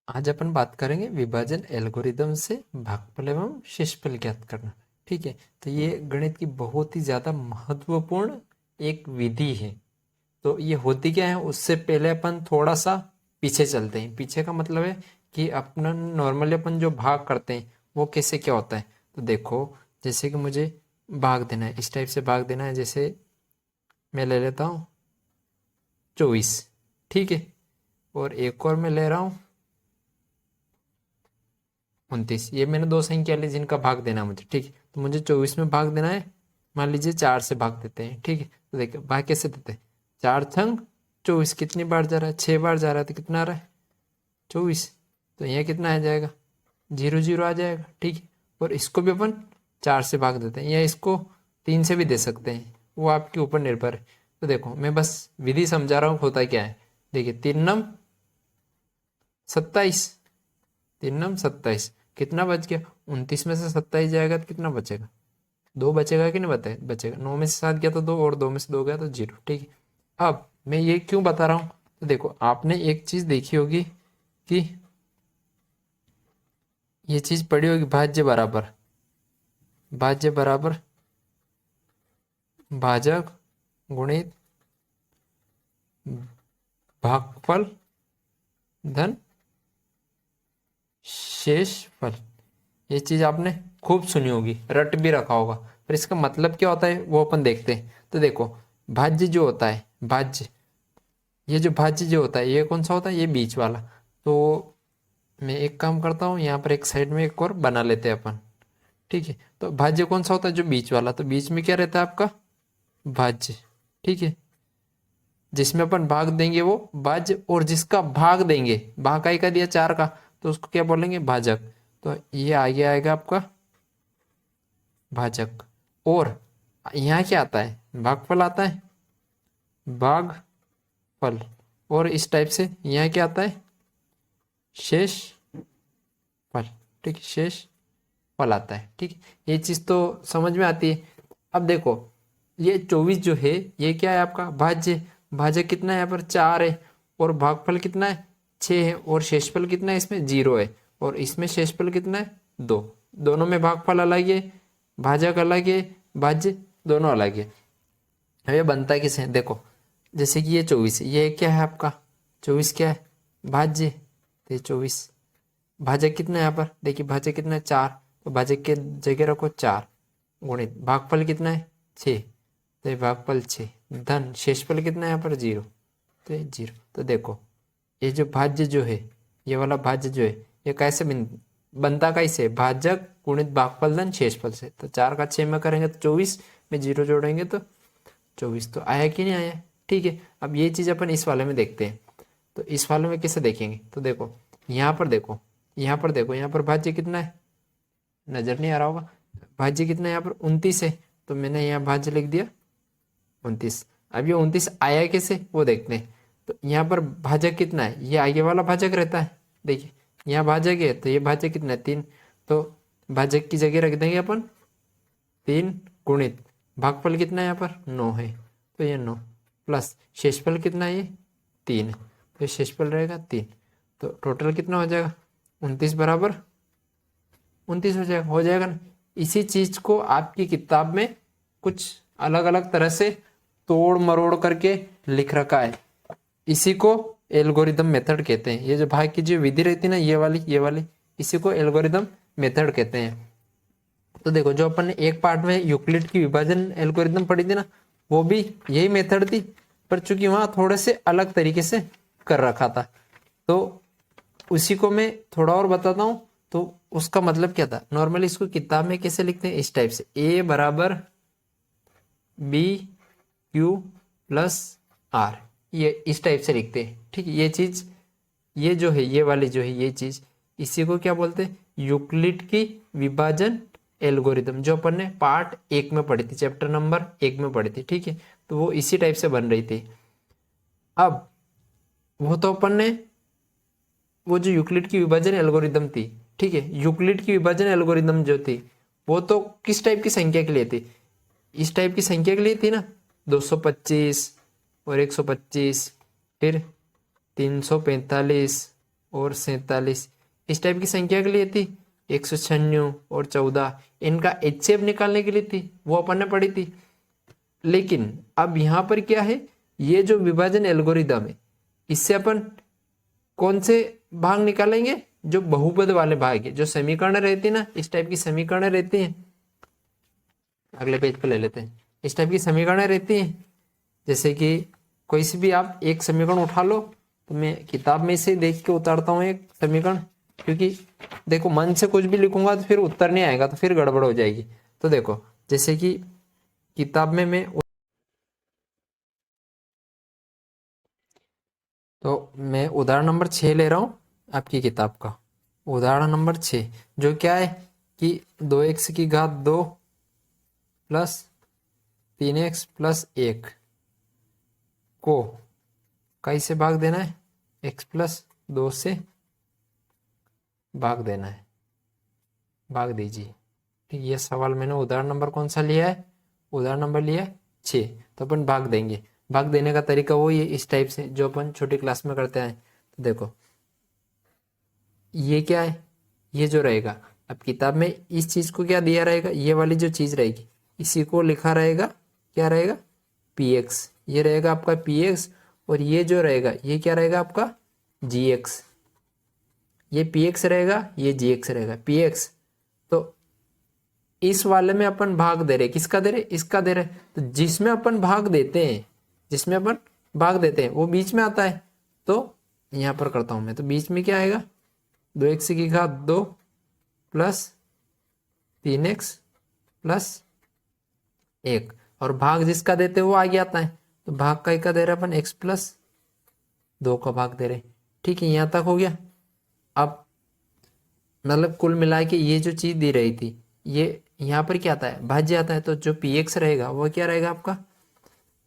आज अपन बात करेंगे विभाजन एल्गोरिदम से भागफल एवं शेषफल ज्ञात करना। ठीक है, तो ये गणित की बहुत ही ज़्यादा महत्वपूर्ण एक विधि है। तो ये होती क्या है, उससे पहले अपन थोड़ा सा पीछे चलते हैं। पीछे का मतलब है कि अपना नॉर्मली अपन जो भाग करते हैं वो कैसे क्या होता है। तो देखो, जैसे कि मुझे भाग देना है, इस टाइप से भाग देना है। जैसे मैं ले लेता हूँ 24, ठीक है, और एक और मैं ले रहा हूँ 29। ये मैंने दो संख्या ली जिनका भाग देना है मुझे। ठीक है, तो मुझे 24 में भाग देना है। मान लीजिए 4 से भाग देते हैं। ठीक है, तो देखिए भाग कैसे देते हैं, 4 छंग 24 कितनी बार जा रहा है, 6 बार जा रहा है, तो कितना आ रहा है 24। तो यहाँ कितना आ जाएगा, 0 0 आ जाएगा। ठीक है, और इसको भी अपन 4 से भाग देते हैं, या इसको 3 से भी दे सकते हैं, वो आपके ऊपर निर्भर है। तो देखो मैं बस विधि समझा रहा हूँ, होता क्या है। देखिए 3 नम 27, 3 नम 27, कितना बच गया, 29 में से 27 जाएगा तो कितना बचेगा, 2 बचेगा कि नहीं बचेगा। 9 में से 7 गया तो 2, और 2 में से 2 गया तो 0। ठीक है, अब मैं ये क्यों बता रहा हूँ, तो देखो आपने एक चीज देखी होगी कि ये चीज पढ़ी होगी, भाज्य बराबर भाजक गुणित भागफल धन शेषफल। ये चीज आपने खूब सुनी होगी, रट भी रखा होगा, पर इसका मतलब क्या होता है वो अपन देखते हैं। तो देखो भाज्य जो होता है, भाज्य, ये जो भाज्य जो होता है ये कौन सा होता है, ये बीच वाला। तो मैं एक काम करता हूँ, यहाँ पर एक साइड में एक और बना लेते हैं अपन। ठीक है, तो भाज्य कौन सा होता है, जो बीच वाला। तो बीच में क्या रहता है आपका, भाज्य। ठीक है, जिसमें अपन भाग देंगे वो भाज्य, और जिसका भाग देंगे, भाग का दिया 4 का, तो उसको क्या बोलेंगे, भाजक। तो ये आगे आएगा आपका भाजक। और यहाँ क्या आता है, भागफल आता है, भागफल। और इस टाइप से यहाँ क्या आता है, शेष फल। ठीक है, शेष फल आता है। ठीक है, ये चीज तो समझ में आती है। अब देखो ये 24 जो है ये क्या है आपका भाज्य। भाज्य कितना है, यहाँ पर 4 है, और भागफल कितना है 6 है, और शेषफल कितना है, इसमें 0 है, और इसमें शेषफल कितना है 2। दोनों में भागफल अलग है, भाजक अलग है, भाज्य दोनों अलग है। अब ये बनता है किसे, देखो जैसे कि ये 24 है, ये क्या है आपका 24 क्या है, भाज्य। तो ये 24, भाजक कितना है यहाँ पर, देखिए भाजक कितना है 4, तो भाजक के जगह रखो 4, गुणित भागफल कितना है 6, तो ये भागफल 6, धन शेषफल कितना है यहाँ पर 0, तो ये 0। तो देखो ये जो भाज्य जो है, ये वाला भाज्य जो है, ये कैसे बनता कैसे, भाजक गुणित भागफल धन शेषफल से। तो 4 का 6 में करेंगे तो 24, में 0 जोड़ेंगे तो 24। तो आया कि नहीं आया। ठीक है, अब ये चीज़ अपन इस वाले में देखते हैं। तो इस वाले में कैसे देखेंगे, तो देखो यहाँ पर देखो, यहाँ पर देखो, यहाँ पर भाज्य कितना है, नजर नहीं आ रहा होगा, भाज्य कितना है यहाँ पर 29 है, तो मैंने यहाँ भाज्य लिख दिया 29। अब ये 29 आया कैसे वो देखते हैं। तो यहाँ पर भाजक कितना है, ये आगे वाला भाजक रहता है। देखिए यहाँ भाजक है, तो ये भाजक कितना है 3, तो भाजक की जगह रख देंगे अपन 3, गुणित भागफल कितना है यहाँ पर 9 है, तो ये 9, प्लस शेषफल कितना है, ये 3 है, तो ये शेषफल रहेगा 3। तो टोटल कितना हो जाएगा, 29 बराबर 29 हो जाएगा ना। इसी चीज को आपकी किताब में कुछ अलग अलग तरह से तोड़ मरोड़ करके लिख रखा है। इसी को एल्गोरिदम मेथड कहते हैं। ये जो भाग की जो विधि रहती है ना, ये वाली इसी को एल्गोरिदम मेथड कहते हैं। तो देखो जो अपन ने एक पार्ट में यूक्लिड की विभाजन एल्गोरिदम पढ़ी थी ना, वो भी यही मेथड थी, पर चूंकि वहां थोड़े से अलग तरीके से कर रखा था। तो उसी को मैं थोड़ा और बताता हूँ। तो उसका मतलब क्या था, नॉर्मली इसको किताब में कैसे लिखते हैं, इस टाइप से, ए बराबर बी क्यू प्लस आर, ये इस टाइप से लिखते हैं। ठीक है, ये चीज, ये जो है, ये वाली जो है ये चीज, इसी को क्या बोलते हैं, यूक्लिड की विभाजन एल्गोरिदम, जो अपन ने पार्ट 1 में पढ़ी थी, चैप्टर नंबर 1 में पढ़ी थी। ठीक है, तो वो इसी टाइप से बन रही थी। अब वो तो अपन ने, वो जो यूक्लिड की विभाजन एल्गोरिदम थी, ठीक है, यूक्लिड की विभाजन एल्गोरिदम जो थी वो तो किस टाइप की संख्या के लिए थी, इस टाइप की संख्या के लिए थी ना, 225 और 125, फिर 345, और 47 इस टाइप की संख्या के लिए थी। 196 और 14 इनका HCF निकालने के लिए थी, वो अपन ने पढ़ी थी। लेकिन अब यहाँ पर क्या है, ये जो विभाजन एल्गोरिदम है इससे अपन कौन से भाग निकालेंगे, जो बहुपद वाले भाग है, जो समीकरण रहती है ना, इस टाइप की समीकरण रहती हैं। अगले पेज पे ले लेते हैं। इस टाइप की समीकरण रहती हैं, जैसे कि कोई सी भी आप एक समीकरण उठा लो, तो मैं किताब में से देख के उतारता हूँ एक समीकरण, क्योंकि देखो मन से कुछ भी लिखूंगा तो फिर उत्तर नहीं आएगा, तो फिर गड़बड़ हो जाएगी। तो देखो जैसे कि किताब में मैं उदाहरण नंबर 6 ले रहा हूँ आपकी किताब का। उदाहरण नंबर 6 जो क्या है कि 2x की घात 2 प्लस 3x प्लस 1 को कई से भाग देना है, x प्लस 2 से भाग देना है, भाग दीजिए। ठीक, ये सवाल मैंने उदाहरण नंबर कौन सा लिया है, उदाहरण नंबर लिया है 6। तो अपन भाग देंगे। भाग देने का तरीका वो ये इस टाइप से जो अपन छोटी क्लास में करते हैं। तो देखो ये क्या है, ये जो रहेगा, अब किताब में इस चीज को क्या दिया रहेगा, ये वाली जो चीज रहेगी इसी को लिखा रहेगा, क्या रहेगा, px। ये रहेगा आपका px, और ये जो रहेगा ये क्या रहेगा आपका gx। ये px रहेगा, ये gx रहेगा, px। तो इस वाले में अपन भाग दे रहे, किसका दे रहे, इसका दे रहे। तो जिसमें अपन भाग देते हैं, जिसमें अपन भाग देते हैं वो बीच में आता है। तो यहां पर करता हूं मैं, तो बीच में क्या आएगा, 2x की घात 2 प्लस 3x प्लस 1, और भाग जिसका देते हैं वो आगे आता है। तो भाग का दे रहे अपन x प्लस 2 का भाग दे रहे। ठीक है, यहां तक हो गया। अब मतलब कुल मिला के ये जो चीज दी रही थी, ये यहाँ पर क्या आता है, भाज्य आता है। तो जो px रहेगा वो क्या रहेगा आपका,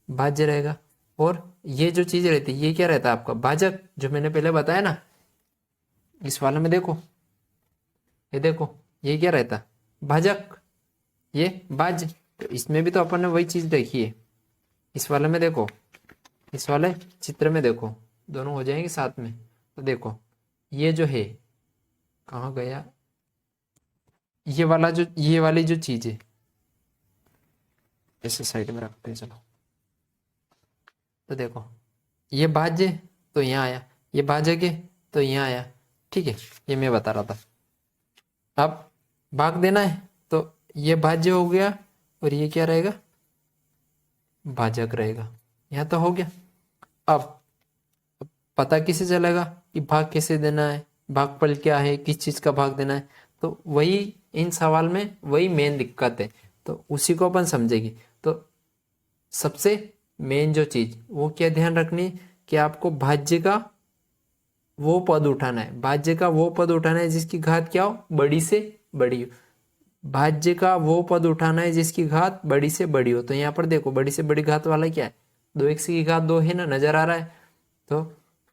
भाज्य रहेगा। और ये जो चीज रहती है ये क्या रहता है आपका भाजक, जो मैंने पहले बताया ना इस वाले में। देखो ये देखो ये क्या रहता है, भाजक, ये भाज्य। तो इसमें भी तो अपन ने वही चीज देखी है। इस वाले में देखो, इस वाले चित्र में देखो, दोनों हो जाएंगे साथ में। तो देखो ये जो है, कहाँ गया ये वाला, जो ये वाली जो चीज है, इसे साइड में रखते हैं चलो। तो देखो ये भाज्य, तो यहाँ आया, ये भाजक है तो यहाँ आया। ठीक है, ये मैं बता रहा था। अब भाग देना है, तो ये भाज्य हो गया और ये क्या रहेगा, भाजक रहेगा। यहाँ तो हो गया। अब पता किसे चलेगा कि भाग कैसे देना है, भागफल क्या है, किस चीज का भाग देना है। तो वही इन सवाल में वही मेन दिक्कत है, तो उसी को अपन समझेंगे। तो सबसे मेन जो चीज वो क्या ध्यान रखनी है कि आपको भाज्य का वो पद उठाना है, भाज्य का वो पद उठाना है जिसकी घात क्या हो, बड़ी से बड़ी हो। भाज्य का वो पद उठाना है जिसकी घात बड़ी से बड़ी हो। तो यहाँ पर देखो बड़ी से बड़ी घात वाला क्या है, 2x की घात 2 है ना, नजर आ रहा है। तो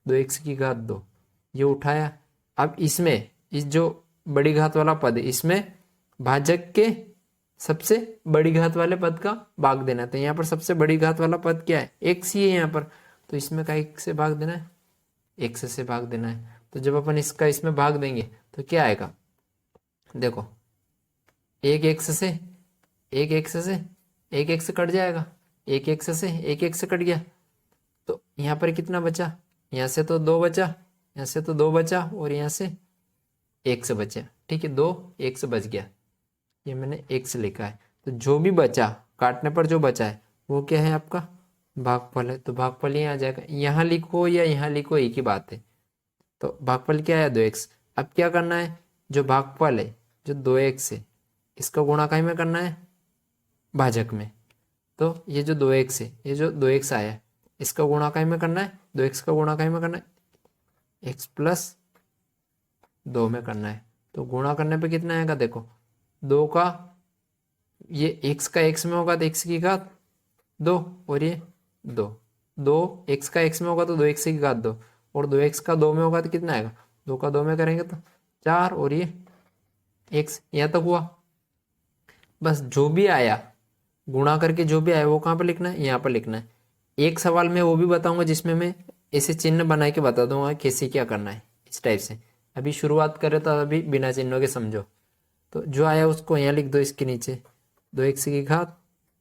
2x की घात 2 ये उठाया। अब इसमें इस जो बड़ी घात वाला पद है इसमें भाजक के सबसे बड़ी घात वाले पद का भाग देना है। तो यहाँ पर सबसे बड़ी घात वाला पद क्या है, x ही है यहाँ पर। तो इसमें का x से भाग देना है, x से भाग देना है। तो जब अपन इसका इसमें भाग देंगे तो क्या आएगा, देखो एक x से एक x से एक x कट जाएगा, एक x से एक x कट गया। तो यहाँ पर कितना बचा, यहाँ से तो 2 बचा, यहाँ से तो 2 बचा, और यहाँ से 1 बचा। ठीक है, 2 1 बच गया, ये मैंने 1 लिखा है। तो जो भी बचा काटने पर जो बचा है वो क्या है आपका भागफल है। तो भागफल यहाँ आ जाएगा, यहाँ लिखो या यहाँ लिखो एक ही बात है। तो भागफल क्या है 2x। अब क्या करना है, जो भागफल है जो 2x है इसका गुणा काय में करना है, भाजक में। तो ये जो 2x है, ये जो 2x आया इसका गुणा काय में करना है, 2x का गुणा काय में करना है, x प्लस 2 में करना है। तो गुणा करने पे कितना आएगा, देखो 2 का ये x का x में होगा तो x की घात 2, और ये 2 x का x में होगा तो 2x की घात 2, और 2x का 2 में होगा तो कितना आएगा, 2 का 2 में करेंगे तो 4, और ये x। यहाँ तक हुआ। बस जो भी आया गुणा करके जो भी आया वो कहाँ पर लिखना है, यहाँ पर लिखना है। एक सवाल में वो भी बताऊंगा जिसमें मैं ऐसे चिन्ह बना के बता दूंगा कैसे क्या करना है। इस टाइप से। अभी शुरुआत करें तो अभी बिना चिन्हों के समझो। तो जो आया उसको यहाँ लिख दो इसके नीचे, 2x की घात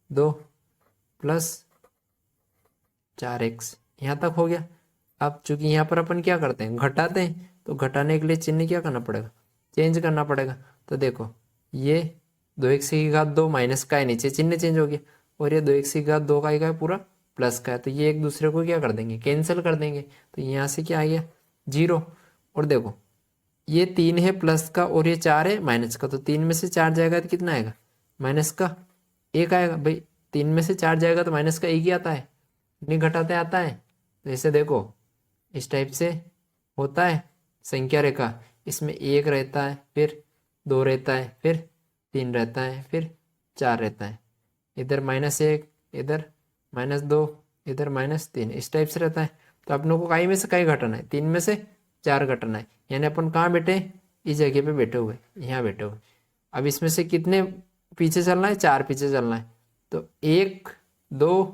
2 प्लस 4x, यहाँ तक हो गया। अब चूंकि यहाँ पर अपन क्या करते हैं, घटाते हैं, तो घटाने के लिए चिन्ह क्या करना पड़ेगा, चेंज करना पड़ेगा। तो देखो ये 2x की घात 2 माइनस का है, नीचे चिन्ह चेंज हो गया, और ये 2x की घात 2 का ही का है पूरा प्लस का है, तो ये एक दूसरे को क्या कर देंगे, कैंसिल कर देंगे। तो यहाँ से क्या आ गया 0। और देखो ये 3 है प्लस का और ये 4 है माइनस का, तो 3 में से 4 जाएगा तो कितना आएगा, माइनस का 1 आएगा। भाई 3 में से 4 जाएगा तो माइनस का 1 ही आता है, नहीं घटाते आता है। तो इसे देखो इस टाइप से होता है संख्या रेखा, इसमें 1 रहता है, फिर 2 रहता है, फिर 3 रहता है, फिर 4 रहता है, इधर -1, इधर -2, इधर -3, इस टाइप से रहता है। तो अपनों को कई में से कई घटाना है, 3 में से 4 घटाना है, यानी अपन कहाँ बैठे, इस जगह पे बैठे हुए, यहाँ बैठे हुए। अब इसमें से कितने पीछे चलना है, 4 पीछे चलना है, तो 1 2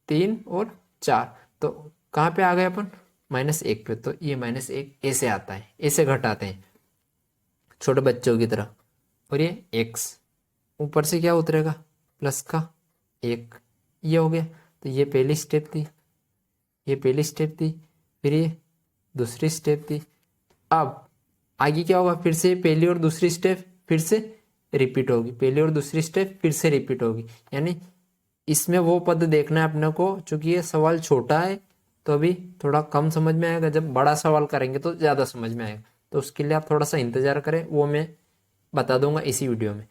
3 और 4, तो कहाँ पे आ गए अपन, -1 पे। तो ये -1 ऐसे आता है, ऐसे घटाते हैं छोटे बच्चों की तरह। और ये x ऊपर से क्या उतरेगा, प्लस का 1, ये हो गया। तो ये पहली स्टेप थी, ये पहली स्टेप थी, फिर ये दूसरी स्टेप थी। अब आगे क्या होगा, फिर से पहली और दूसरी स्टेप फिर से रिपीट होगी, पहली और दूसरी स्टेप फिर से रिपीट होगी। यानी इसमें वो पद देखना है अपने को, चूंकि ये सवाल छोटा है तो अभी थोड़ा कम समझ में आएगा, जब बड़ा सवाल करेंगे तो ज़्यादा समझ में आएगा। तो उसके लिए आप थोड़ा सा इंतज़ार करें, वो मैं बता दूंगा इसी वीडियो में।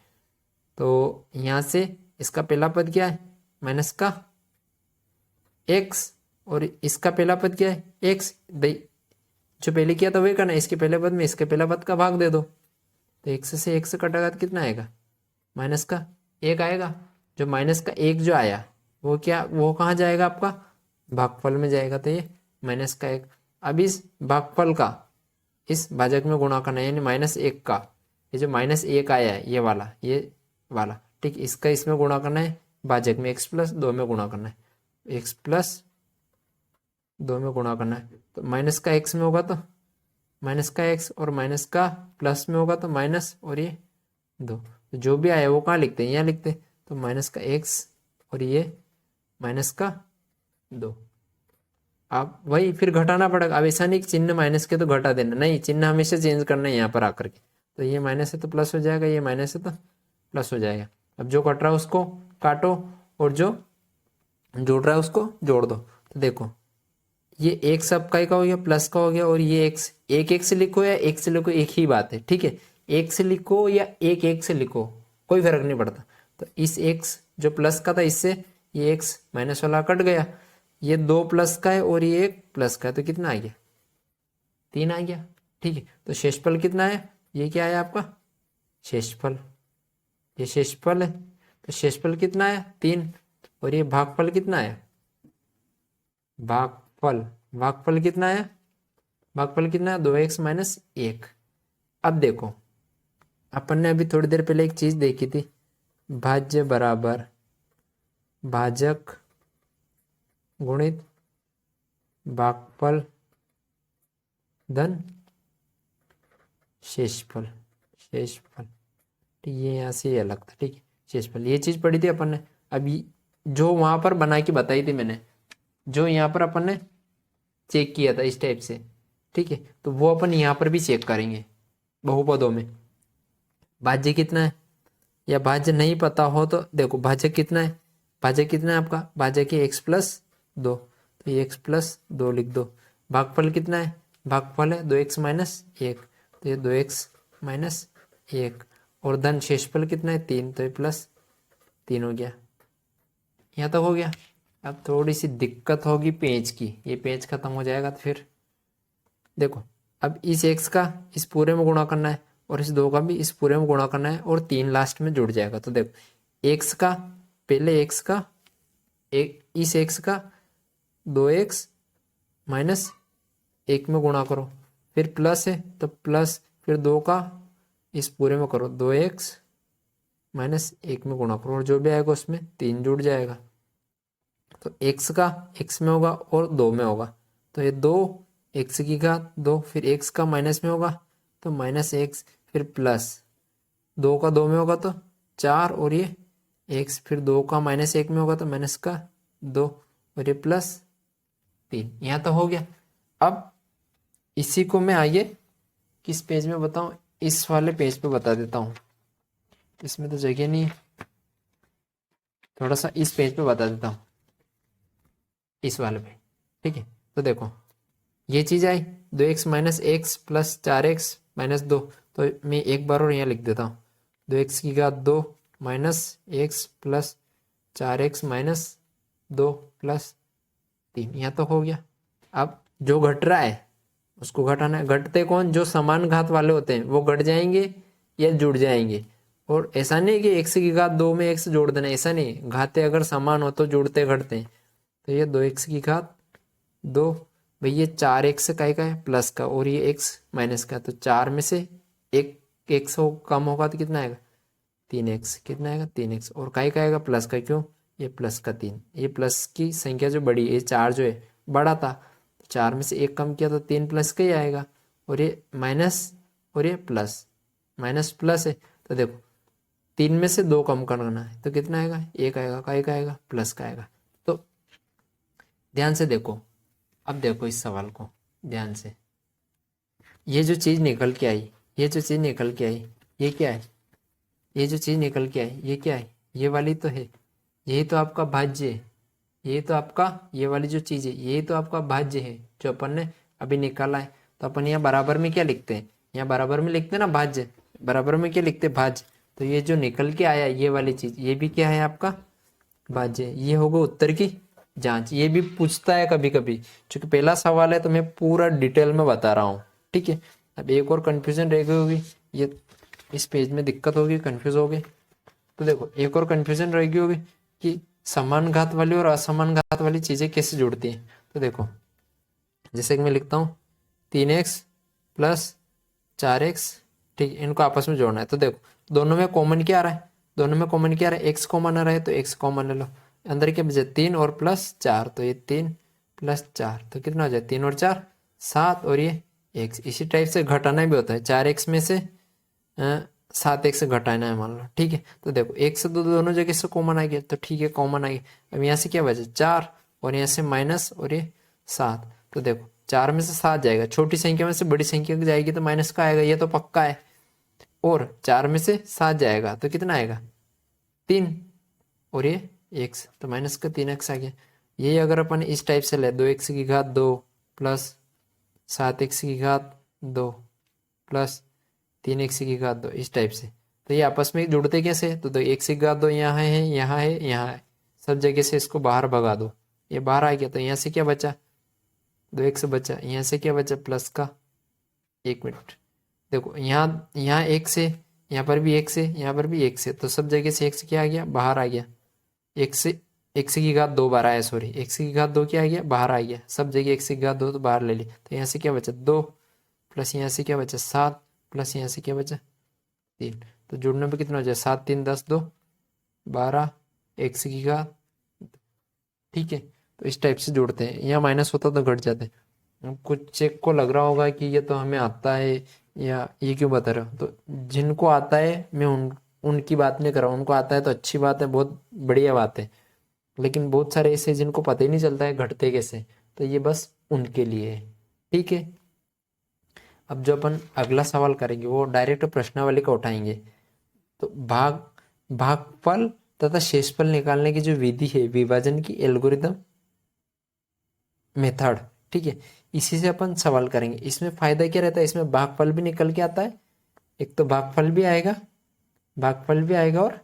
तो यहाँ से इसका पहला पद क्या है, माइनस का x, और इसका पहला पद क्या है x। भाई जो पहले किया था वही करना है, इसके पहले पद में इसके पहला पद का भाग दे दो, तो x से x कटेगा तो कितना आएगा, माइनस का 1 आएगा। जो माइनस का 1 जो आया वो क्या, वो कहाँ जाएगा आपका, भागफल में जाएगा, तो ये -1। अब इस भागफल का इस भाजक में गुणा करना है, यानी -1 का, ये जो -1 आया है ये वाला, ये वाला, ठीक, इसका इसमें गुणा करना है, भाजक में x+2 में गुणा करना है, x+2 में गुणा करना है। तो माइनस का x में होगा तो माइनस का x, और माइनस का प्लस में होगा तो माइनस, और ये 2, तो जो भी आया वो कहाँ लिखते हैं, यहाँ लिखते हैं। तो माइनस का x और ये -2। अब वही फिर घटाना पड़ेगा। अब ऐसा नहीं कि चिन्ह माइनस के तो घटा देना, नहीं, चिन्ह हमेशा चेंज करना है यहाँ पर आकर के। तो ये माइनस है तो प्लस हो जाएगा, ये माइनस है तो प्लस हो जाएगा। अब जो कट रहा है उसको काटो, और जो जोड़ रहा है उसको जोड़ दो। तो देखो ये एक सब का हो गया, प्लस का हो गया, और ये x, एक से लिखो या एक से लिखो एक ही बात है, ठीक है। एक से लिखो या एक से लिखो कोई फर्क नहीं पड़ता। तो इस x जो प्लस का था, इससे ये x माइनस वाला कट गया, ये 2 प्लस का है और ये 1 प्लस का है, तो कितना आ गया, 3 आ गया, ठीक है। तो शेषफल कितना है, ये क्या है आपका शेषफल, ये शेषफल है। तो शेषफल कितना है 3, और ये भागफल कितना है, भागफल कितना है, भागफल कितना है 2x - 1। अब देखो अपन ने अभी थोड़ी देर पहले एक चीज देखी थी, भाज्य बराबर भाजक गुणित भागफल धन शेषफल, ठीक, ये यहाँ से ये अलग था, ठीक है, शेषफल, ये चीज पढ़ी थी अपन ने। अभी जो वहां पर बना के बताई थी मैंने, जो यहाँ पर अपन ने चेक किया था इस टाइप से, ठीक है, तो वो अपन यहाँ पर भी चेक करेंगे बहुपदों में। भाज्य कितना है, या भाज्य नहीं पता हो तो देखो भाज्य कितना है, भाज्य कितना है आपका, भाज्य की x+2, तो ये x+2 लिख दो। भागफल कितना है, भागफल है 2x - 1, तो ये 2x - 1, और धन शेषफल कितना है 3, तो ये +3 हो गया। यहाँ तक हो गया। अब थोड़ी सी दिक्कत होगी पेज की, ये पेज खत्म हो जाएगा तो फिर देखो अब इस x का इस पूरे में गुणा करना है, और इस 2 का भी इस पूरे में गुणा करना है, और 3 लास्ट में जुड़ जाएगा। तो देखो x का पहले x का एक, इस x का 2x - 1 में गुणा करो, फिर प्लस है तो प्लस, फिर 2 का इस पूरे में करो, 2x - 1 में गुणा करो, और जो भी आएगा उसमें 3 जुड़ जाएगा। तो x का x में होगा और 2 में होगा, तो ये 2 एक्स की घात 2, फिर एक्स का माइनस में होगा तो माइनस एक्स, फिर प्लस 2 का 2 में होगा तो 4 और ये एक्स, फिर 2 का माइनस 1 में होगा तो माइनस का 2 और ये प्लस 3। यहाँ तो हो गया। अब इसी को मैं आगे किस पेज में बताऊं, इस वाले पेज पे बता देता हूं, इसमें तो जगह नहीं है, थोड़ा सा इस पेज पे बता देता हूं, इस वाले पे। ठीक है, तो देखो ये चीज आई 2x minus x plus 4x minus 2, तो मैं एक बार और यहाँ लिख देता हूँ 2x की घात 2 minus x plus 4x minus 2 plus 3। यहाँ तो हो गया। अब जो घट रहा है उसको घटाना है। घटते कौन, जो समान घात वाले होते हैं वो घट जाएंगे या जुड़ जाएंगे। और ऐसा नहीं कि एक्स की घात 2 में एक्स जोड़ देना, ऐसा नहीं, घाते अगर समान हो तो जुड़ते घटते हैं। तो ये 2x की घात 2, भाई ये 4x का है प्लस का, और ये x माइनस का, तो 4 में से एक x हो कम होगा तो कितना आएगा 3x, कितना आएगा 3x, और का आएगा प्लस का, क्यों ये प्लस का 3, ये प्लस की संख्या जो बड़ी, ये 4 जो है बड़ा था, 4 में से एक कम किया तो 3 प्लस का ही आएगा, और ये माइनस और ये प्लस, माइनस प्लस है, तो देखो 3 में से 2 कम करना है तो कितना आएगा 1 आएगा, का आएगा प्लस का आएगा। तो ध्यान से देखो, अब देखो इस सवाल को ध्यान से, ये जो चीज निकल के आई, ये जो चीज निकल के आई ये क्या है, ये जो चीज निकल के आई ये क्या है, ये वाली तो है, यही तो आपका भाज्य है, यही तो आपका, ये वाली जो चीज है यही तो आपका भाज्य है जो अपन ने अभी निकाला है। तो अपन यहाँ बराबर में क्या लिखते हैं, यहाँ बराबर में लिखते हैं ना भाज्य, बराबर में क्या लिखते हैं भाज्य, तो ये जो निकल के आया ये वाली चीज ये भी क्या है आपका भाज्य। ये होगा उत्तर की जांच। ये भी पूछता है कभी कभी, क्योंकि पहला सवाल है तो मैं पूरा डिटेल में बता रहा हूँ। ठीक है, अब एक और कंफ्यूजन रह गई होगी, ये इस पेज में दिक्कत होगी, कंफ्यूज हो गए। तो देखो एक और कंफ्यूजन रह गई होगी कि समान घात वाली और असमान घात वाली चीजें कैसे जुड़ती हैं। तो देखो जैसे कि मैं लिखता हूँ 3x प्लस 4x, ठीक है, इनको आपस में जोड़ना है। तो देखो दोनों में कॉमन क्या आ रहा है, दोनों में कॉमन क्या आ रहा है, x कॉमन आ रहा है तो x कॉमन ले लो, अंदर क्या बचे 3 और प्लस 4, तो ये 3 प्लस 4 तो कितना हो जाए 3 और 4 7, और ये x। इसी टाइप से घटाना भी होता है, 4x में से 7x से घटाना है मान लो। ठीक है, तो देखो एक से दो दोनों जगह से कॉमन आ गया, तो ठीक है कॉमन आ गया। अब यहाँ से क्या बचा 4 और यहाँ से माइनस और ये 7, तो देखो 4 में से 7 जाएगा, छोटी संख्या में से बड़ी संख्या जाएगी तो माइनस का आएगा, ये तो पक्का है। और 4 में से 7 जाएगा तो कितना आएगा 3, और ये x, तो माइनस का 3x आ गया। यही अगर अपन इस टाइप से ले 2x की घात 2 प्लस 7x की घात 2 प्लस 3x की घात 2, इस टाइप से, तो ये आपस में जुड़ते कैसे, तो x की घात 2 यहाँ है यहाँ है यहाँ है, सब जगह से इसको बाहर भगा दो, ये बाहर आ गया, तो यहाँ से क्या बचा 2x बचा, यहाँ से क्या बचा प्लस का, 1 मिनट देखो यहाँ यहाँ x है, यहाँ पर भी x है, यहाँ पर भी x है, तो सब जगह से x क्या आ गया बाहर आ गया, x की घात 2 बार आया, सॉरी x की घात 2 क्या आ गया बाहर आ गया, सब जगह x की घात 2 तो बाहर ले ली, तो यहाँ से क्या बचा 2 प्लस यहाँ से क्या बचा 7 प्लस यहाँ से क्या बचा 3, तो जुड़ने पे कितना हो जाए 7 3 10 2 12 x की घात। ठीक है, तो इस टाइप से जोड़ते हैं, यहाँ माइनस होता तो घट जाते हैं। कुछ चेक को लग रहा होगा कि ये तो हमें आता है या ये क्यों बता रहे हो, तो जिनको आता है मैं उनकी बात नहीं कर रहा हूँ, उनको आता है तो अच्छी बात है, बहुत बढ़िया बात है, लेकिन बहुत सारे ऐसे जिनको पता ही नहीं चलता है घटते कैसे, तो ये बस उनके लिए है। ठीक है, अब जो अपन अगला सवाल करेंगे वो डायरेक्ट प्रश्नावली का उठाएंगे। तो भागफल तथा शेषफल निकालने की जो विधि है विभाजन की एल्गोरिदम मेथड, ठीक है, इसी से अपन सवाल करेंगे। इसमें फायदा क्या रहता है, इसमें भागफल भी निकल के आता है, एक तो भागफल भी आएगा, भागफल भी आएगा और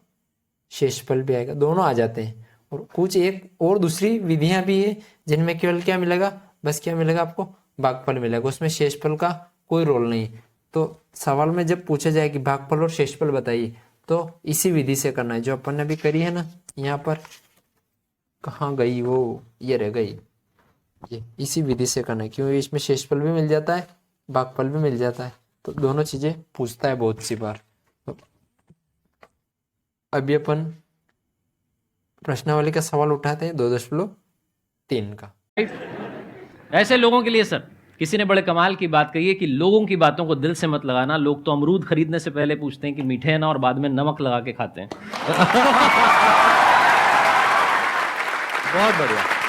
शेषफल भी आएगा, दोनों आ जाते हैं। और कुछ एक और दूसरी विधियां भी है जिनमें केवल क्या मिलेगा, बस क्या मिलेगा आपको भागफल मिलेगा, उसमें शेषफल का कोई रोल नहीं। तो सवाल में जब पूछा जाए कि भागफल और शेषफल बताइए तो इसी विधि से करना है जो अपन ने अभी करी है ना, यहाँ पर कहाँ गई वो, ये रह गई, ये इसी विधि से करना है, क्योंकि इसमें शेषफल भी मिल जाता है भागफल भी मिल जाता है, तो दोनों चीजें पूछता है बहुत सी बार। तो अभी अपन प्रश्नावली का सवाल उठाते हैं 2.3 का। ऐसे लोगों के लिए सर किसी ने बड़े कमाल की बात कही है कि लोगों की बातों को दिल से मत लगाना। लोग तो अमरूद खरीदने से पहले पूछते हैं कि मीठे हैं ना, और बाद में नमक लगा के खाते हैं। बहुत बढ़िया।